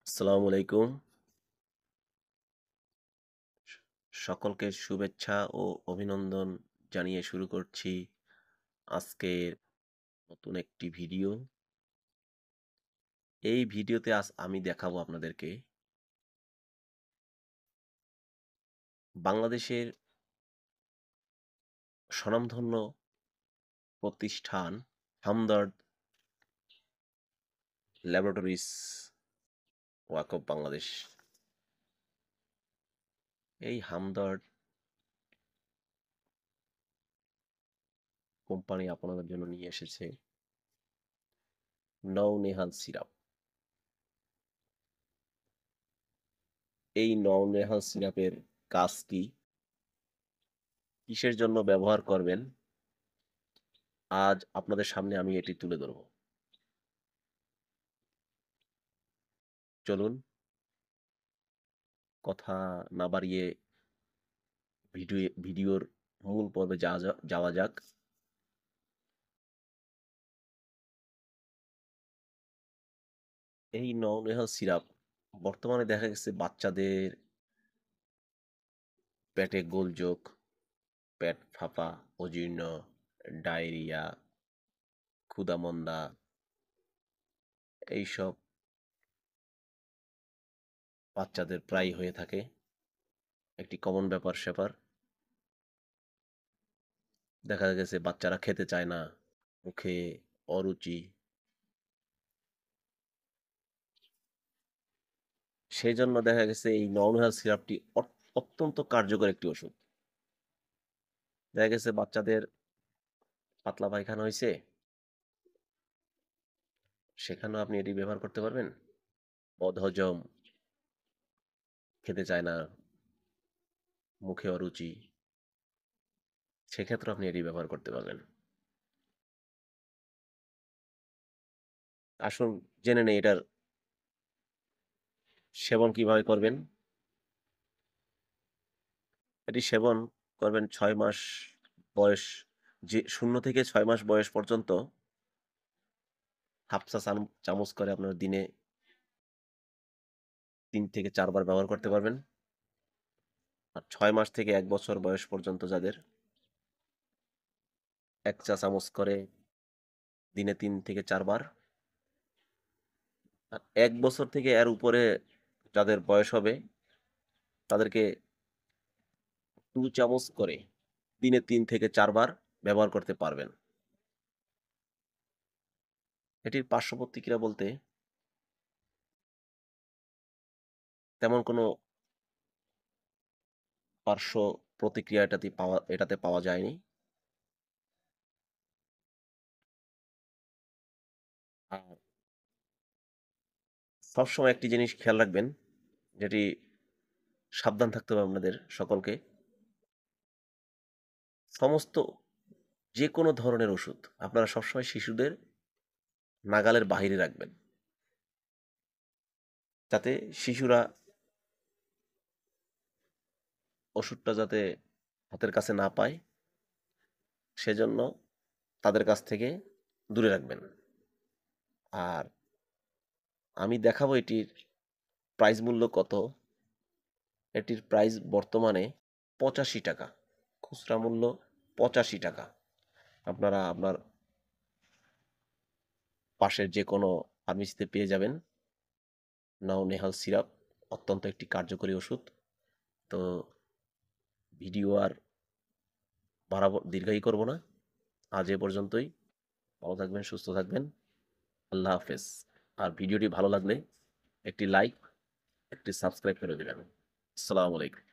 আসসালামু আলাইকুম। সকলকে শুভেচ্ছা ও অভিনন্দন জানিয়ে শুরু করছি আজকের নতুন একটি ভিডিও। এই ভিডিওতে আজ আমি দেখাবো আপনাদেরকে বাংলাদেশের স্বনামধন্য প্রতিষ্ঠান হামদর্দ ল্যাবরেটরিজ ওয়াকফ বাংলাদেশ। এই হামদর্দ কোম্পানি আপনাদের জন্য নিয়ে এসেছে নওনেহাল সিরাপ। এই নওনেহাল সিরাপের কাজ কি, কিসের জন্য ব্যবহার করবেন, আজ আপনাদের সামনে আমি এটি তুলে ধরব। চলুন কথা না বাড়িয়ে ভিডিওর মূল পর্বে যাওয়া যাক। এই নওনেহাল সিরাপ বর্তমানে দেখা গেছে বাচ্চাদের পেটে গোলযোগ, পেট ফাঁপা, অজীর্ণ, ডায়রিয়া, ক্ষুধামন্দা এইসব বাচ্চাদের প্রায় হয়ে থাকে, একটি কমন ব্যাপার-স্যাপার। দেখা গেছে বাচ্চারা খেতে চায় না, মুখে অরুচি। সেজন্য দেখা গেছে এই নওনেহাল সিরাপটি অত্যন্ত কার্যকর একটি ওষুধ। দেখা গেছে বাচ্চাদের পাতলা পায়খানা হইছে, সেখানেও আপনি এটি ব্যবহার করতে পারবেন। বদহজম, খেতে চায় না, মুখে অরুচি, সেক্ষেত্রে আপনি এটি ব্যবহার করতে পারবেন। আসুন জেনে নেই এটার সেবন কিভাবে করবেন। এটি সেবন করবেন ৬ মাস বয়স, যে ০ থেকে ৬ মাস বয়স পর্যন্ত হাফ চা চামচ করে আপনার দিনে ৩ থেকে ৪ বার ব্যবহার করতে পারবেন। আর ৬ মাস থেকে ১ বছর বয়স পর্যন্ত যাদের ১ চা চামচ করে দিনে ৩ থেকে ৪ বার। আর ১ বছর থেকে এর উপরে যাদের বয়স হবে তাদেরকে ২ চামচ করে দিনে ৩ থেকে ৪ বার ব্যবহার করতে পারবেন। এটির পার্শ্ব প্রতিক্রিয়া বলতে তেমন কোনো পার্শ্ব প্রতিক্রিয়া এটাতে পাওয়া যায়নি। আর সবসময় একটি জিনিস খেয়াল রাখবেন, যেটি সাবধান থাকতে হবে আপনাদের সকলকে। সমস্ত যেকোনো ধরনের ওষুধ আপনারা সবসময় শিশুদের নাগালের বাহিরে রাখবেন, যাতে শিশুরা ওষুধটা যাতে হাতের কাছে না পায়, সেজন্য তাদের কাছ থেকে দূরে রাখবেন। আর আমি দেখাবো এটির প্রাইস মূল্য কত। এটির প্রাইস বর্তমানে ৳৮৫, খুচরা মূল্য ৳৮৫। আপনারা আপনার পাশের যে কোনো ফার্মেসিতে পেয়ে যাবেন নওনেহাল সিরাপ। অত্যন্ত একটি কার্যকরী ওষুধ। তো ভিডিও আর দীর্ঘায়ী করব না, আজ এ পর্যন্তই। ভালো থাকবেন, সুস্থ থাকবেন। আল্লাহ হাফেজ। আর ভিডিওটি ভালো লাগলে একটি লাইক, একটি সাবস্ক্রাইব করে দেবেন। আসসালামু আলাইকুম।